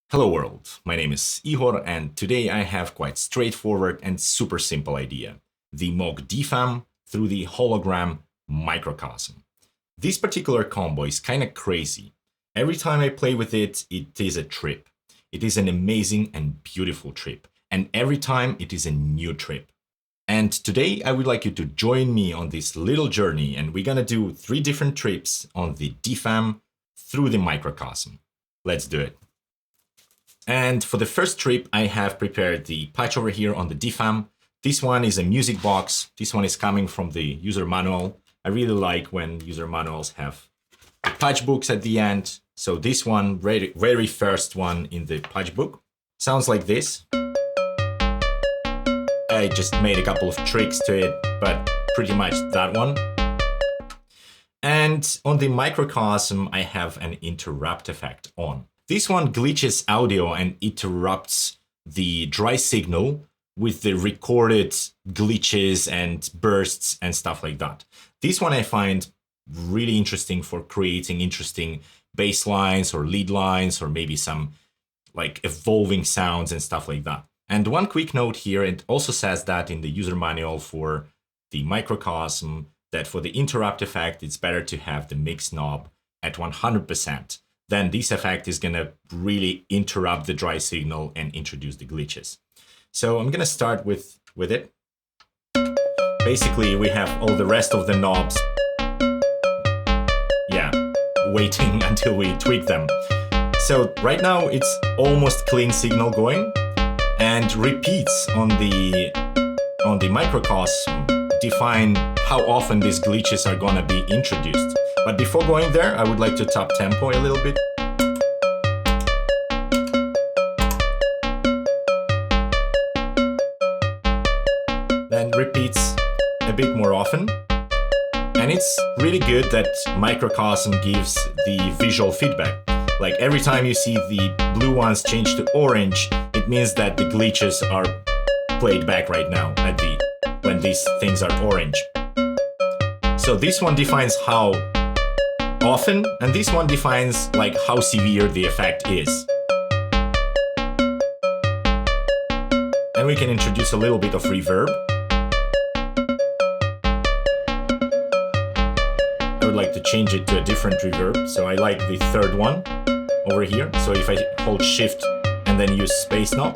Hello world, my name is Ihor and today I have quite straightforward and super simple idea. The Moog DFAM through the hologram Microcosm. This particular combo is kinda crazy. Every time I play with it, it is a trip. It is an amazing and beautiful trip. And every time it is a new trip. And today I would like you to join me on this little journey and we're gonna do 3 different trips on the DFAM through the Microcosm. Let's do it. And for the first trip, I have prepared the patch over here on the DFAM. This one is a music box. This one is coming from the user manual. I really like when user manuals have the patch books at the end. So this one, very first one in the patch book, sounds like this. I just made a couple of tricks to it, but pretty much that one. And on the Microcosm, I have an interrupt effect on. This one glitches audio and interrupts the dry signal with the recorded glitches and bursts and stuff like that. This one I find really interesting for creating interesting bass lines or lead lines or maybe some like evolving sounds and stuff like that. And one quick note here, it also says that in the user manual for the Microcosm that for the interrupt effect, it's better to have the mix knob at 100%. Then this effect is gonna really interrupt the dry signal and introduce the glitches. So I'm gonna start with it. Basically, we have all the rest of the knobs, waiting until we tweak them. So right now it's almost clean signal going and repeats on the Microcosm define how often these glitches are gonna be introduced. But before going there, I would like to tap tempo a little bit. Then repeats a bit more often. And it's really good that Microcosm gives the visual feedback. Like every time you see the blue ones change to orange, it means that the glitches are played back right now when these things are orange. So this one defines how often, and this one defines like how severe the effect is. And we can introduce a little bit of reverb. I would like to change it to a different reverb, so I like the third one over here. So if I hold shift and then use space knob.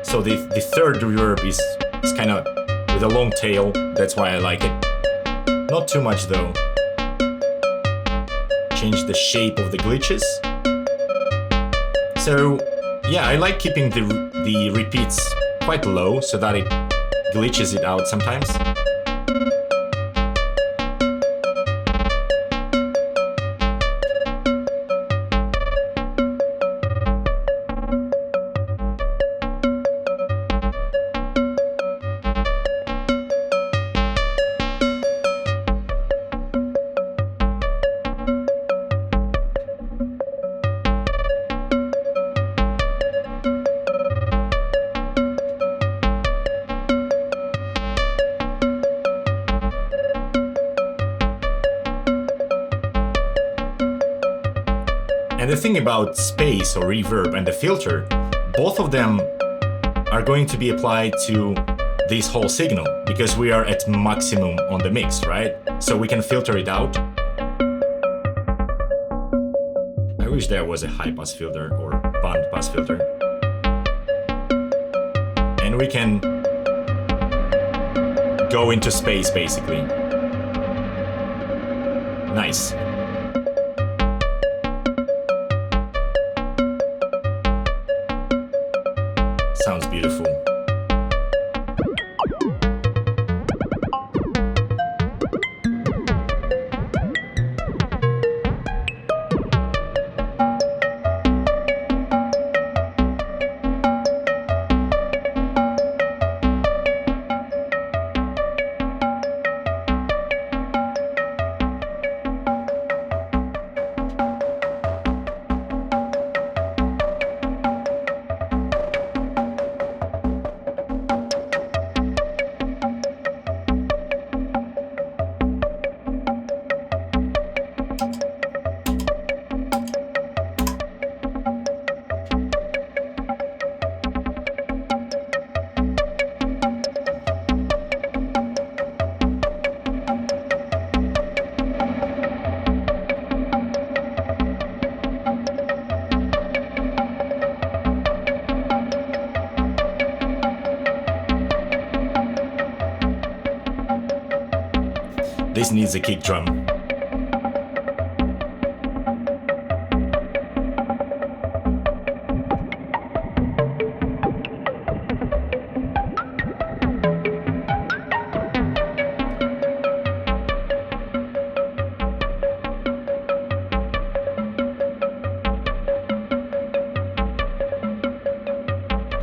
So the third reverb is kind of with a long tail, that's why I like it. Not too much though. Change the shape of the glitches. So yeah, I like keeping the repeats quite low so that it glitches it out sometimes. And the thing about space or reverb and the filter, both of them are going to be applied to this whole signal because we are at maximum on the mix, right? So we can filter it out. I wish there was a high pass filter or band pass filter. And we can go into space basically. Nice. Sounds beautiful. This needs a kick drum.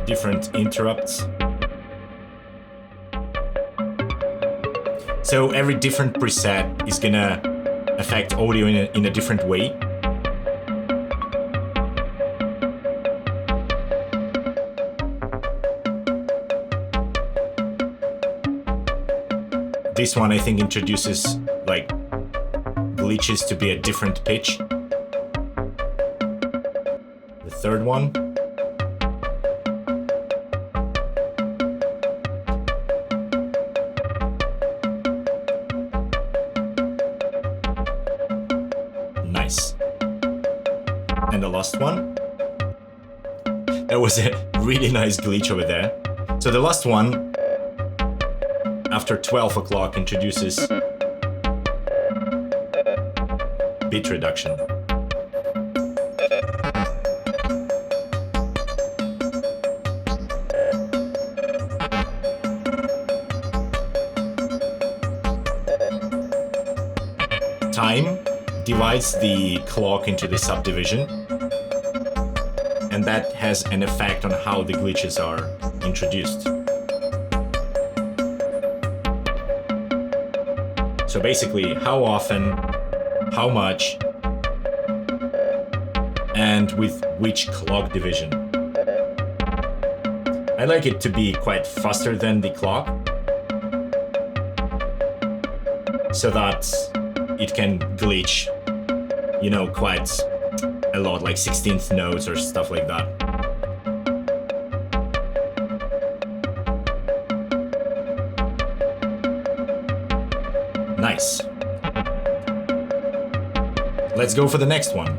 Different interrupts. So every different preset is gonna affect audio in a different way. This one I think introduces like glitches to be a different pitch. The third one. Nice. And the last one. That was a really nice glitch over there. So the last one, after 12 o'clock, introduces bit reduction. Time divides the clock into the subdivision, and that has an effect on how the glitches are introduced. So basically, how often, how much, and with which clock division. I like it to be quite faster than the clock, so that it can glitch, you know, quite a lot, like 16th notes or stuff like that. Nice. Let's go for the next one.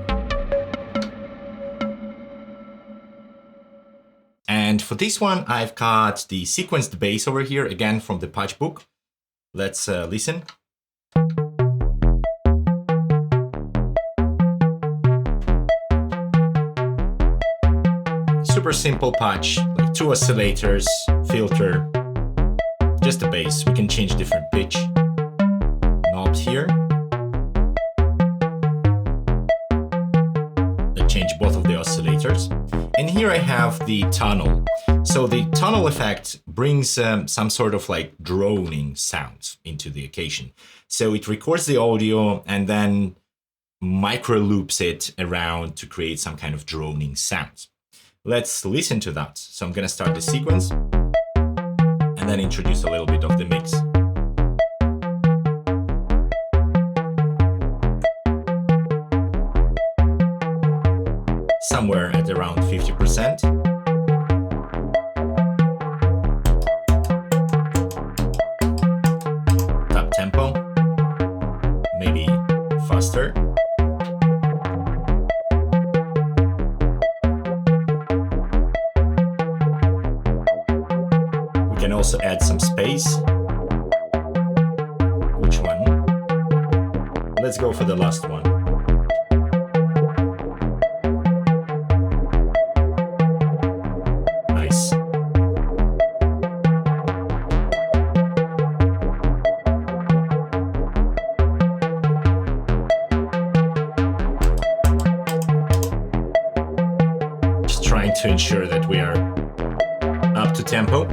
And for this one, I've got the sequenced bass over here, again from the patch book. Let's listen. Super simple patch, like 2 oscillators, filter, just the bass. We can change different pitch. Knobs here. That change both of the oscillators. And here I have the tunnel. So the tunnel effect brings some sort of like droning sounds into the occasion. So it records the audio and then micro loops it around to create some kind of droning sounds. Let's listen to that. So I'm gonna start the sequence and then introduce a little bit of the mix. Somewhere at around 50%. Top tempo, maybe faster. We can also add some space. Which one? Let's go for the last one. Nice. Just trying to ensure that we are up to tempo.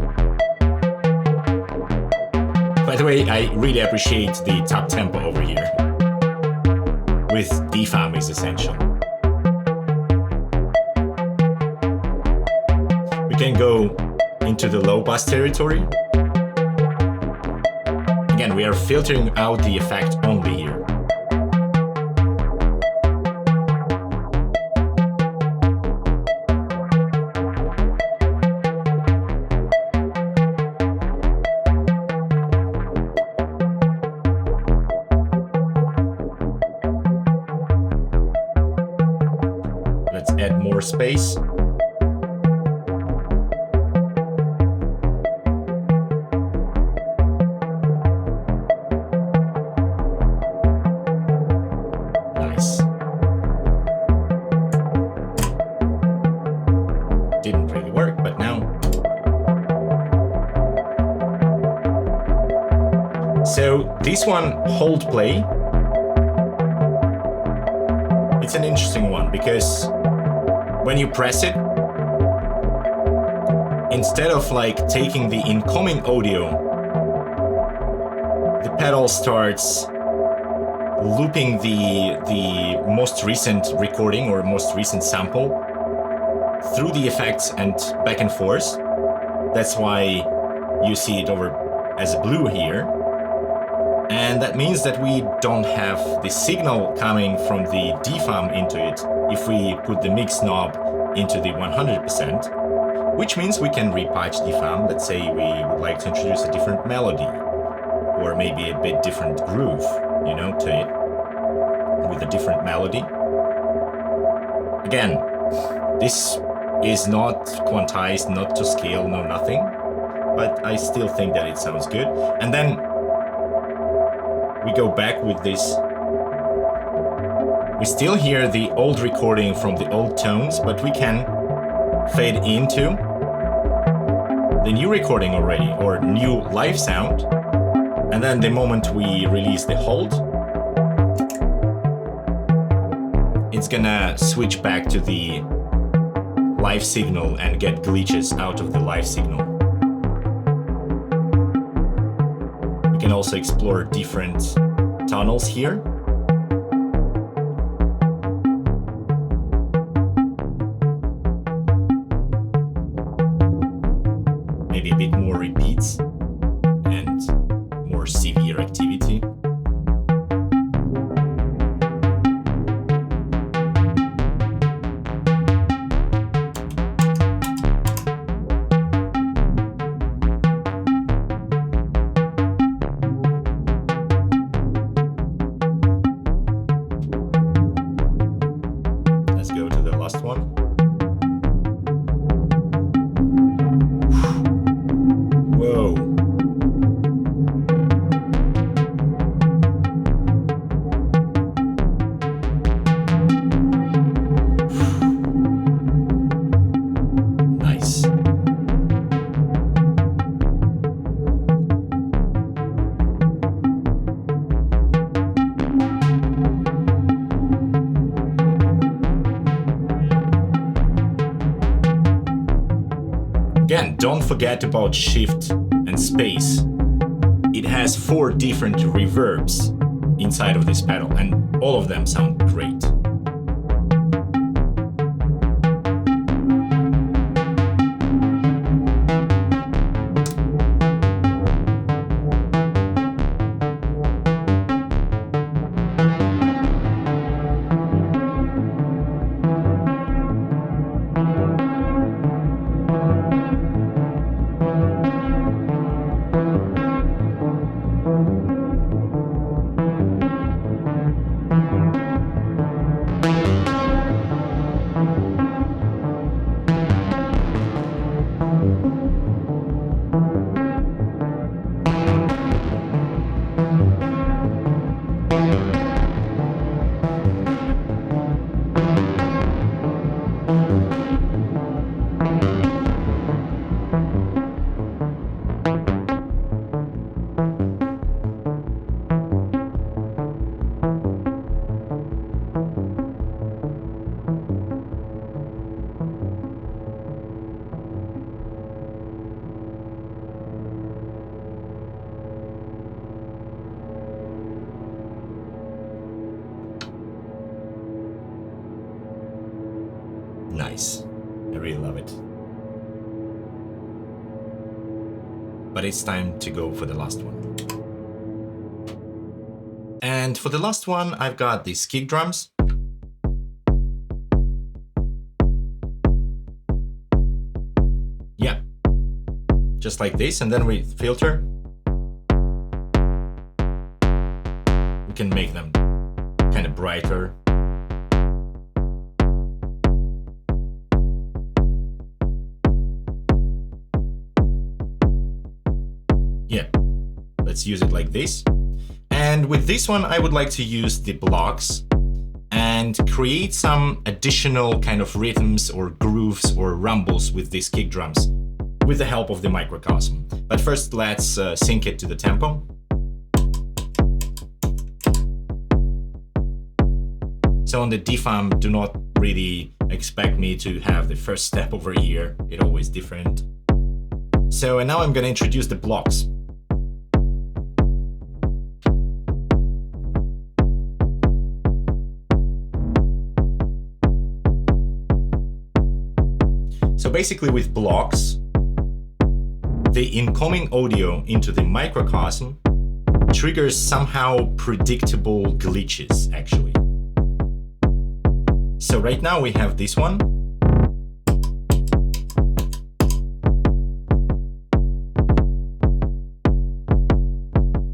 By the way, I really appreciate the top tempo over here. With DFAM is essential. We can go into the low pass territory. Again, we are filtering out the effect only here. Let's add more space. So this one, hold play, it's an interesting one because when you press it, instead of like taking the incoming audio, the pedal starts looping the most recent recording or most recent sample through the effects and back and forth. That's why you see it over as blue here. And that means that we don't have the signal coming from the DFAM into it if we put the mix knob into the 100%, which means we can repatch DFAM. Let's say we would like to introduce a different melody or maybe a bit different groove, you know, to it with a different melody. Again, this is not quantized, not to scale, no nothing, but I still think that it sounds good. And then we go back with this. We still hear the old recording from the old tones, but we can fade into the new recording already, or new live sound. And then the moment we release the hold, it's gonna switch back to the live signal and get glitches out of the live signal. You can also explore different tunnels here. Maybe a bit more repeats and more severe activity. Let's go to the last one. Whoa. Nice. Again, don't forget about shift and space. It has 4 different reverbs inside of this pedal, and all of them sound great. Nice. I really love it. But it's time to go for the last one. And for the last one, I've got these kick drums. Yeah. Just like this, and then we filter. We can make them kind of brighter. Yeah, let's use it like this. And with this one, I would like to use the blocks and create some additional kind of rhythms or grooves or rumbles with these kick drums with the help of the microcosm. But first, let's sync it to the tempo. So on the DFAM, do not really expect me to have the first step over here. It's always different. So, and now I'm gonna introduce the blocks. So basically with blocks, the incoming audio into the microcosm triggers somehow predictable glitches, actually. So right now we have this one.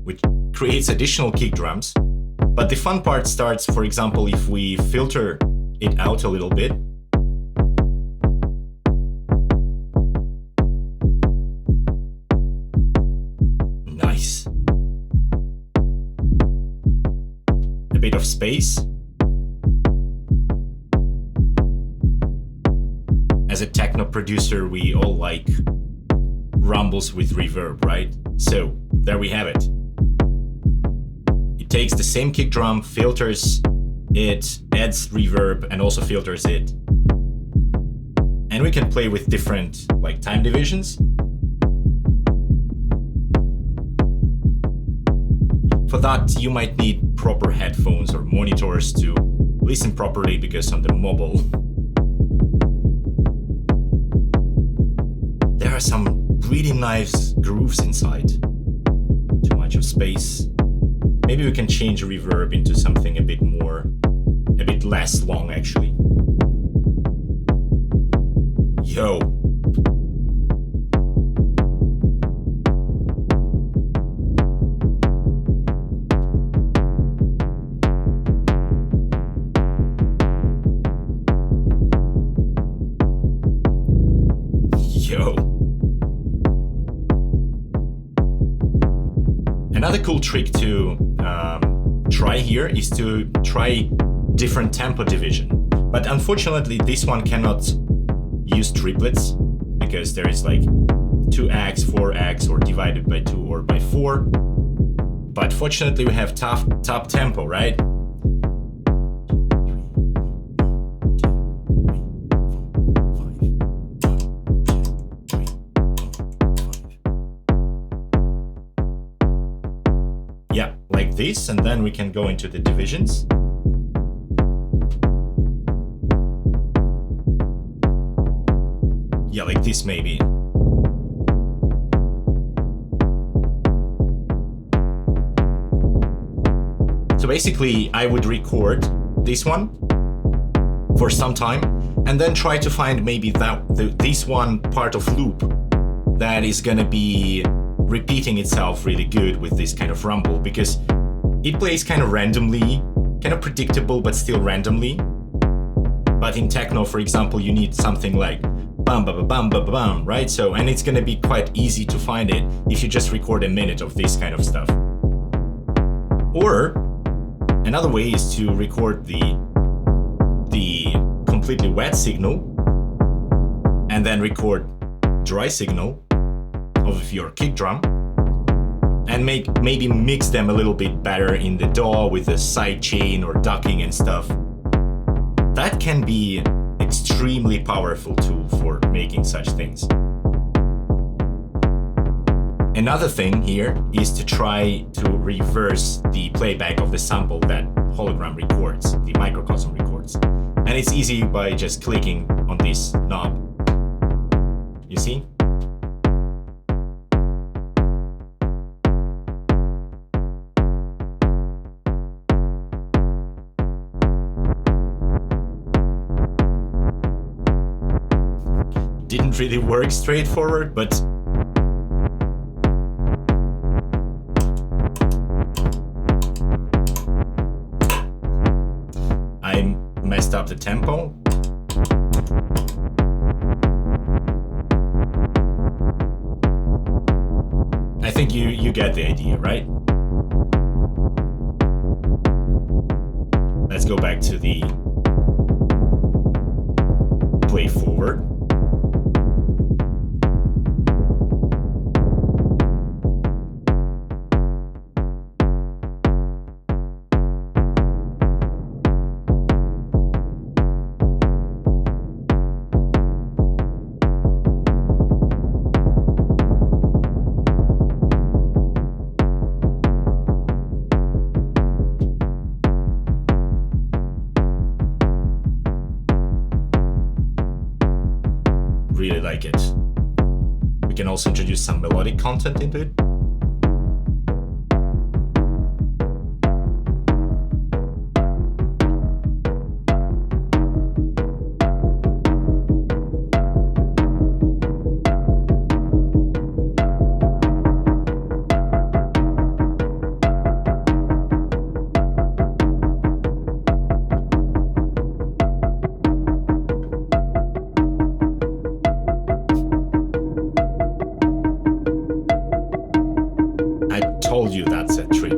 Which creates additional kick drums. But the fun part starts, for example, if we filter it out a little bit. Nice. A bit of space. As a techno producer, we all like rumbles with reverb, right? So there we have it. It takes the same kick drum, filters it, adds reverb, and also filters it. And we can play with different like time divisions. For that, you might need proper headphones or monitors to listen properly, because on the mobile, there are some really nice grooves inside. Too much of space. Maybe we can change reverb into something a bit less long, actually. Yo. Another cool trick to try here is to try different tempo division. But unfortunately, this one cannot use triplets, because there is like 2x, 4x, or divided by 2 or by 4. But fortunately, we have top tempo, right? Yeah, like this, and then we can go into the divisions. Yeah, like this maybe. So basically, I would record this one for some time, and then try to find maybe this one part of loop that is gonna be repeating itself really good with this kind of rumble, because it plays kind of randomly, kind of predictable, but still randomly. But in techno, for example, you need something like bam, bam, bam, bam, bam, right? So, and it's gonna be quite easy to find it if you just record a minute of this kind of stuff. Or another way is to record the completely wet signal and then record dry signal of your kick drum, and maybe mix them a little bit better in the DAW with the side chain or ducking and stuff. That can be extremely powerful tool for making such things. Another thing here is to try to reverse the playback of the sample that hologram records, the microcosm records. And it's easy by just clicking on this knob. You see? Didn't really work straightforward, but I messed up the tempo. I think you get the idea, right? Let's go back to the play forward. really like it. We can also introduce some melodic content into it. Told you that's a trip.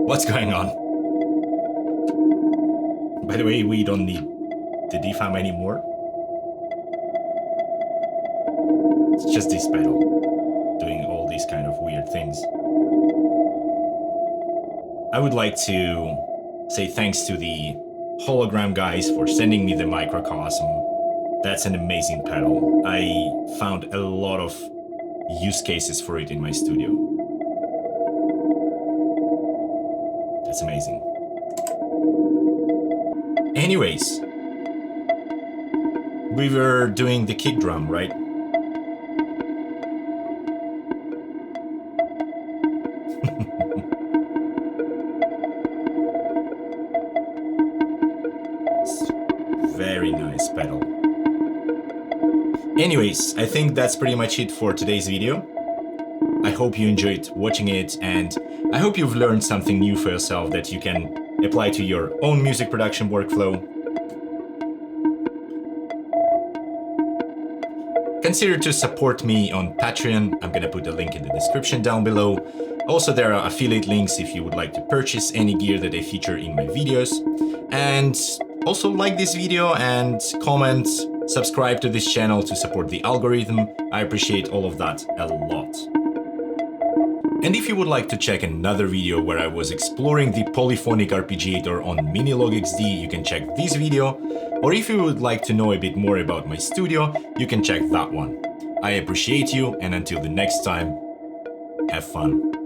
What's going on? By the way, we don't need the DFAM anymore. It's just this pedal doing all these kind of weird things. I would like to say thanks to the Hologram guys for sending me the Microcosm. That's an amazing pedal. I found a lot of use cases for it in my studio. That's amazing. Anyways, we were doing the kick drum, right? Very nice pedal. Anyways, I think that's pretty much it for today's video. I hope you enjoyed watching it, and I hope you've learned something new for yourself that you can apply to your own music production workflow. Consider to support me on Patreon. I'm gonna put a link in the description down below. Also, there are affiliate links if you would like to purchase any gear that I feature in my videos. And also like this video and comment, subscribe to this channel to support the algorithm. I appreciate all of that a lot. And if you would like to check another video where I was exploring the polyphonic arpeggiator on Minilog XD, you can check this video. Or if you would like to know a bit more about my studio, you can check that one. I appreciate you, and until the next time, have fun.